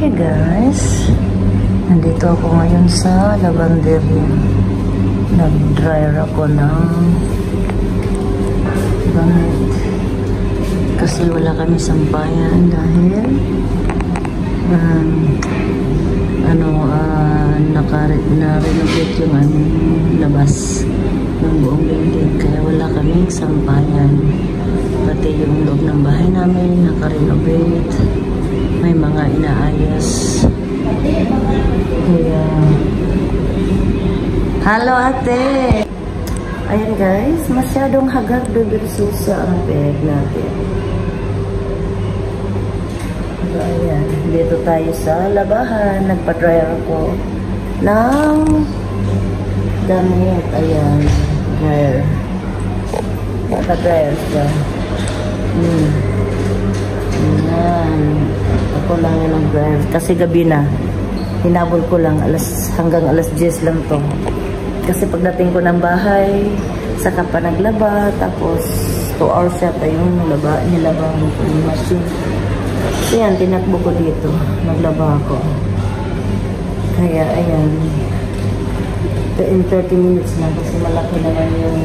Hey guys, nandito ako ngayon sa lavanderia. Nag-dryer ako ng gamit kasi wala kami sampayan dahil na-renovate yung labas ng buong building, kaya wala kaming sampayan. Pati yung loob ng bahay namin naka-renovate, may mga inaayos. Kaya hello ate! Ayan guys, masyadong hagard versus ang bed natin. So ayan, dito tayo sa labahan. Nagpa-dryer ako ng damit. Ayan, dryer. Naka-dryer siya. Ayan. Ako lang yung nag-dryer. Kasi gabi na. Hinabol ko lang. Hanggang alas 10 lang to. Kasi pagdating ko ng bahay, saka pa naglaba. Tapos 2 hours yata yung nilaba ko yung machine. So yan, tinakbo ko dito. Naglaba ako. Kaya ayan. In 30 minutes lang. Kasi malaki naman yung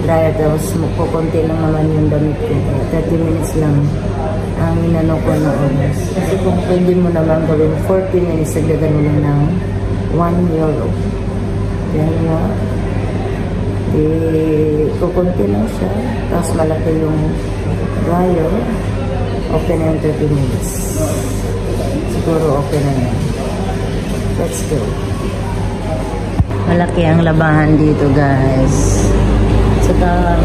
dryer. Tapos kukunti lang naman yung damit ko. 30 minutes lang ang inano ko na oras. Kasi kung pwede mo naman gawin 40 minutes, nagdagan mo lang ng €1. Kaya nga, kukunti lang siya. Tapos malaki yung dryer. Okay na yung 30 minutes. Siguro okay na yan. Let's go. Malaki ang labahan dito guys. Saka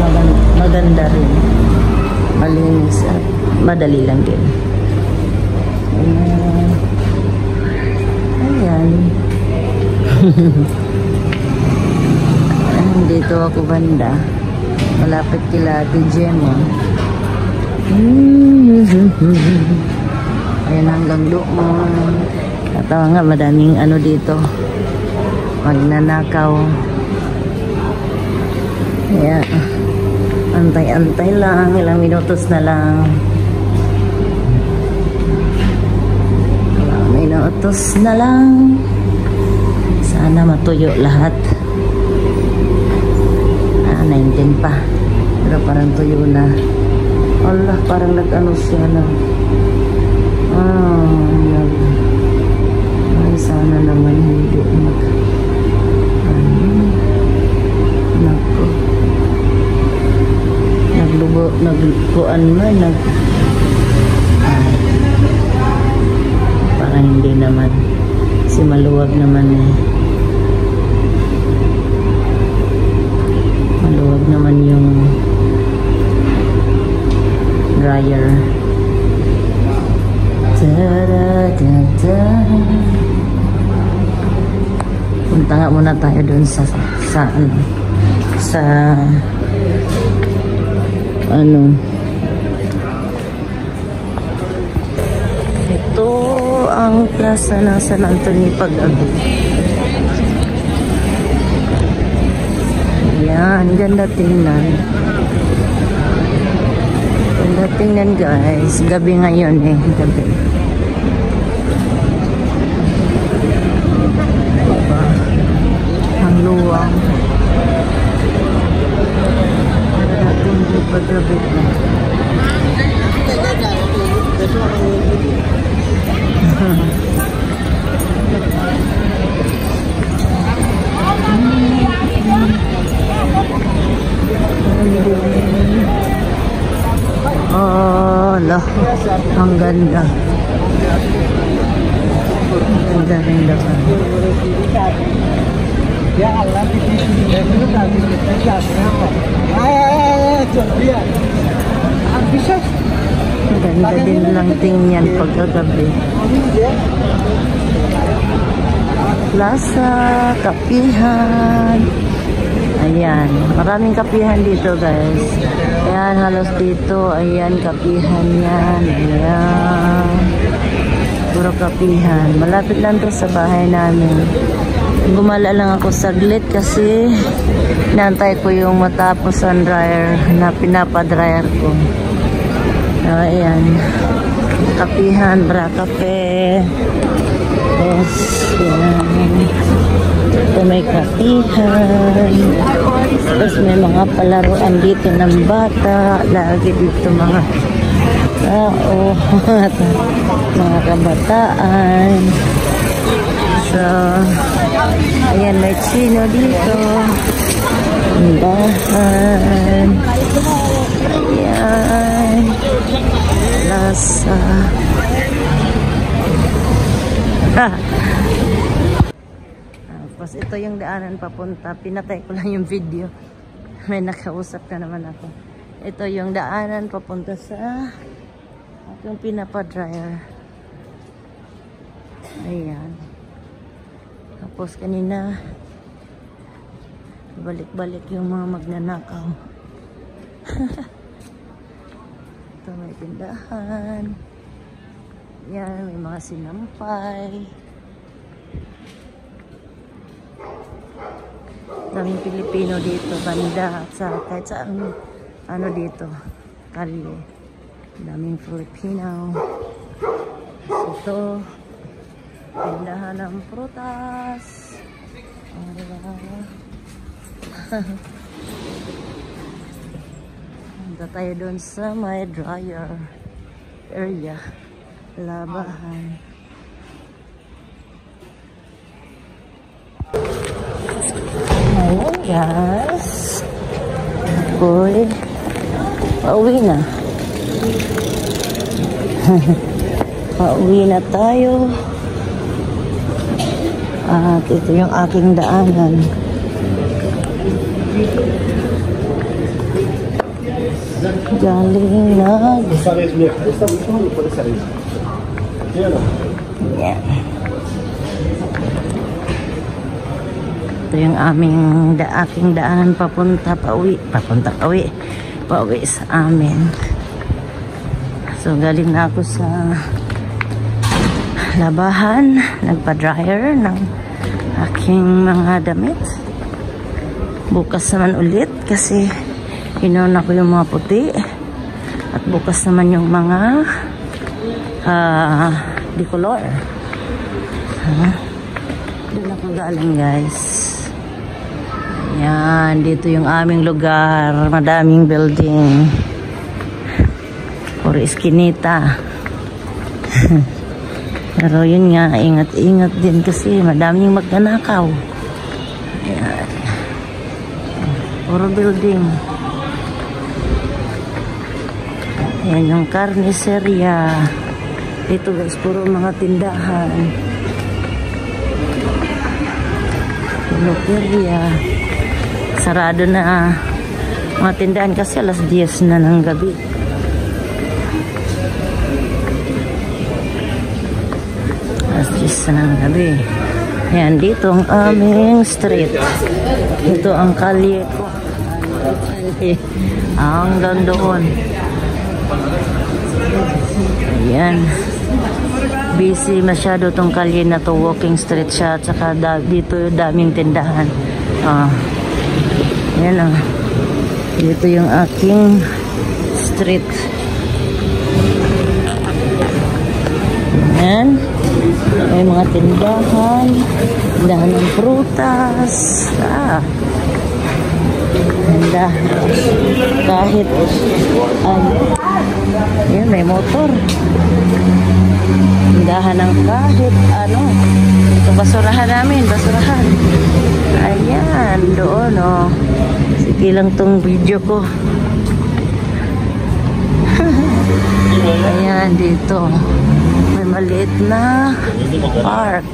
maganda rin. Malinis at madali lang din. Ayan. Dito ako banda. Malapit kila Ate Gemma. Ayan hanggang doon. Katawa nga, madaming dito. Magnanakaw. Kaya, antay-antay lang. Ilang minutos na lang. Ilang minutos na lang. Sana matuyo lahat. 19 pa. Pero parang tuyo na. Allah, parang nag-ano siya na. Ay, sana naman hindi parang hindi naman. Kasi maluwag naman eh. Maluwag naman yung dryer. Punta nga muna tayo dun sa ito ang plaza ng San Antonio pag-gabi. Ayan, ganda tingnan. Ganda tingnan guys. Gabi ngayon eh, gabi. Ang luwang. Pag-gabi na. Lah, ang ganda. Ang ganda pa. Ya Allah, ganda din lang tingnan pagkagabi. Plaza, kapihan. Ayan, maraming kapihan dito guys. Ayan, halos dito. Ayan, kapihan yan. Ayan. Puro kapihan. Malapit lang to sa bahay namin. Gumala lang ako saglit kasi inaantay ko yung matapos ang dryer na pinapadryer ko. Ayan. kapihan, bra kape. Yes, yan. Ito may kapihan. Tapos may mga palaruan dito ng bata. Lagi dito mga tao. Mga kabataan. So, ayan, may chino dito. Bahan. Ayan. Lasa. Tapos ito yung daanan papunta. Pinatay ko lang yung video. May nakausap ka naman ako. Ito yung daanan papunta sa aking pinapadryer. Ayan. Tapos kanina balik-balik yung mga magnanakaw. Ito may tindahan. Yan, may mga sinampay. Daming Pilipino dito, banda at sa kahit saan ano dito, kalye. Daming Filipino. Ito, tindahan ng prutas. Punta tayo doon sa may dryer area. Labahan. Ayan guys. Boy. Pauwi na. Pauwi na tayo. At ito yung aking daanan. Galing na. Yan. Ito yung aking daanan papunta pauwi sa amin. So galing na ako sa labahan, nagpa-dryer ng aking mga damit. Bukas naman ulit kasi inuna ko yung mga puti at bukas naman yung mga decolor. Doon ako galing guys. Yan, dito yung aming lugar. Madaming building. Puro iskinita. Pero yun nga, ingat-ingat din kasi madaming magnanakaw. Yan. Puro building. Yan yung karniseria. Dito guys, puro mga tindahan. Loteria. Sarado na mga tindahan kasi alas 10 na ng gabi. Alas 10 na ng gabi. Yan, dito ang aming street. Ito ang kalye ko. Hanggang doon. Ayan. Busy masyado tong kalye na to. Walking street siya. At saka dito daming tindahan. Ayan o. Dito yung aking street. Ayan. May mga tindahan. Tindahan ng prutas. Tindahan. Kahit ayan, may motor. Tindahan ng kahit ano. Ito basurahan namin. Basurahan. Ayan. Doon o. Sige lang tong video ko. Ayan, dito. May maliit na park.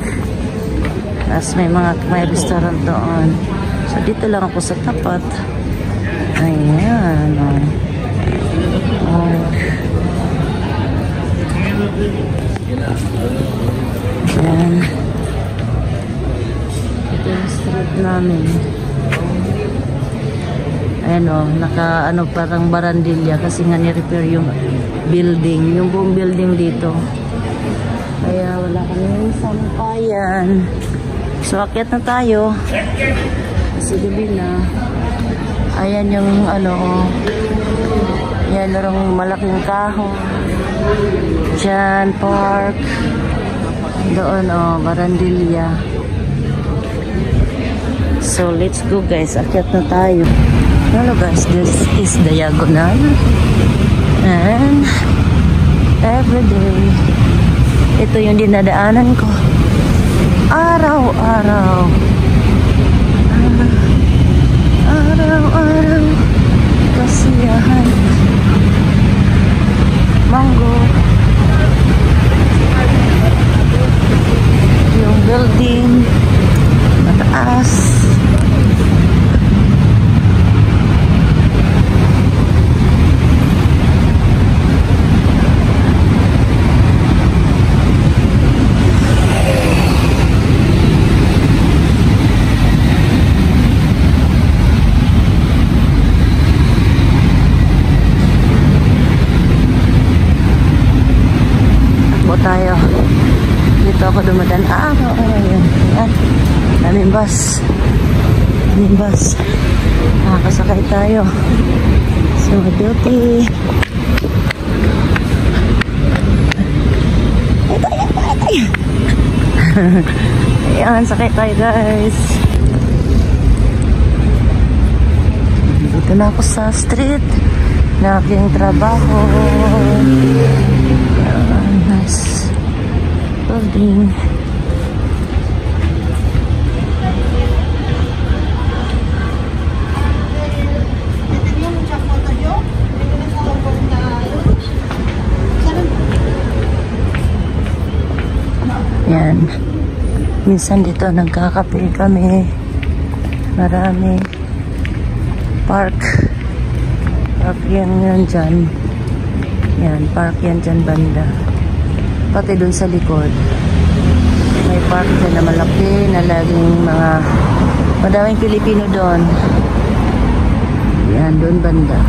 Tapos may restaurant doon. So, dito lang ako sa tapat. Ayan. Ayan. Ito yung street namin. Ayan o, parang barandilya kasi nga ni-repair yung building, yung buong building dito. Kaya wala kami sampayan. So, akyat na tayo. Kasi gabi na. Ayan yung ayan yung malaking kahoy. Diyan, park. Doon, oh, Barandilla. So, let's go guys. Akyat na tayo. Hello guys, this is Diagonal. And, everyday, ito yung dinadaanan ko. Araw-araw. Araw-araw. Kasiyahan. Mango. Yung building. Mataas. Tayo dito ako dumadaan ayan daming bus nakakasakay tayo so duty ayan sakay tayo guys dito na ako sa street na aking trabaho. Nice building. Yan. Minsan dito nagkakape kami. Marami. Park yan dyan. Yan, park yan dyan banda. Pati dun sa likod. May park dyan na malaki na laging madaming Pilipino doon. Yan, doon banda.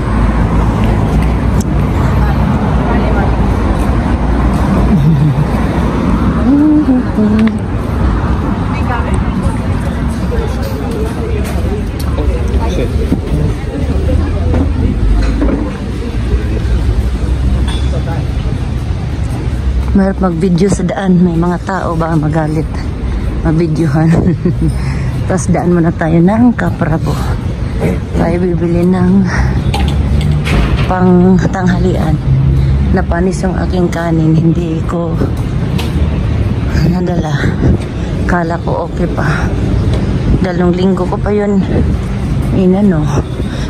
Mahirap mag-video sa daan. May mga tao ba magalit. Mabidyohan. Tapos daan muna tayo ng Kaprabo. Tayo bibili ng pang tanghalian. Napanis yung aking kanin. Hindi ko nadala. Kala ko okay pa. Dalawang linggo ko pa yun.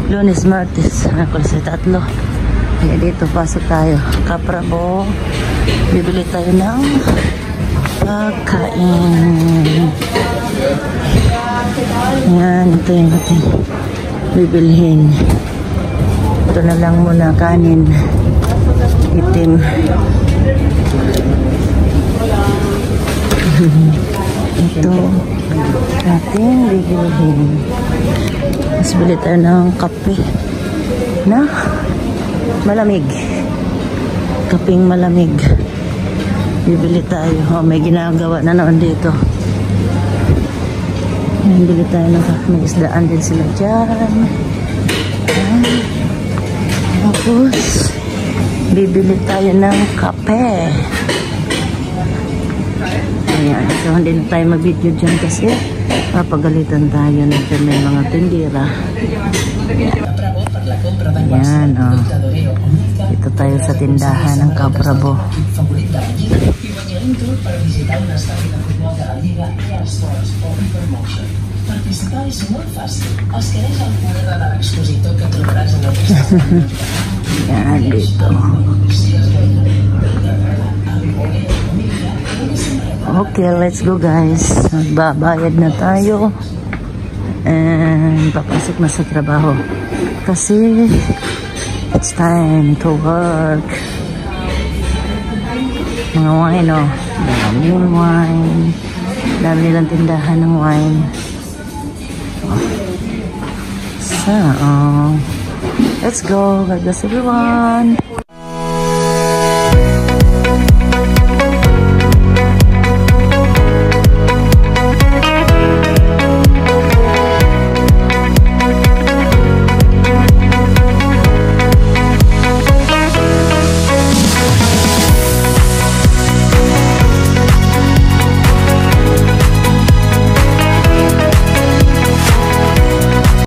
Lunes, Martes. Kasi 3. Kaya dito pasok tayo. Kaprabo. Bibili tayo ng pagkain. Yan, ito yung ating bibilhin. Ito na lang muna kanin. Itim. Ito ating bibilhin. Mas bili tayo ng kape na malamig. Kaping malamig. Bibili tayo. Oh, may ginagawa na naman dito. Bibili tayo ng kape. May isdaan din sila dyan. Tapos, bibili tayo ng kape. Ayan. So, hindi na tayo mag-video dyan kasi papagalitan tayo na may mga tindira. Ayan, oh. Dito tayo sa tindahan ng Kaprabo. Ayan, dito. Okay, let's go guys. Magbabayad na tayo. And papasok na sa trabaho. Kasi it's time to work. Mga wine, oh. Daming wine. Dami nilang tindahan ng wine. So, let's go. God bless everyone.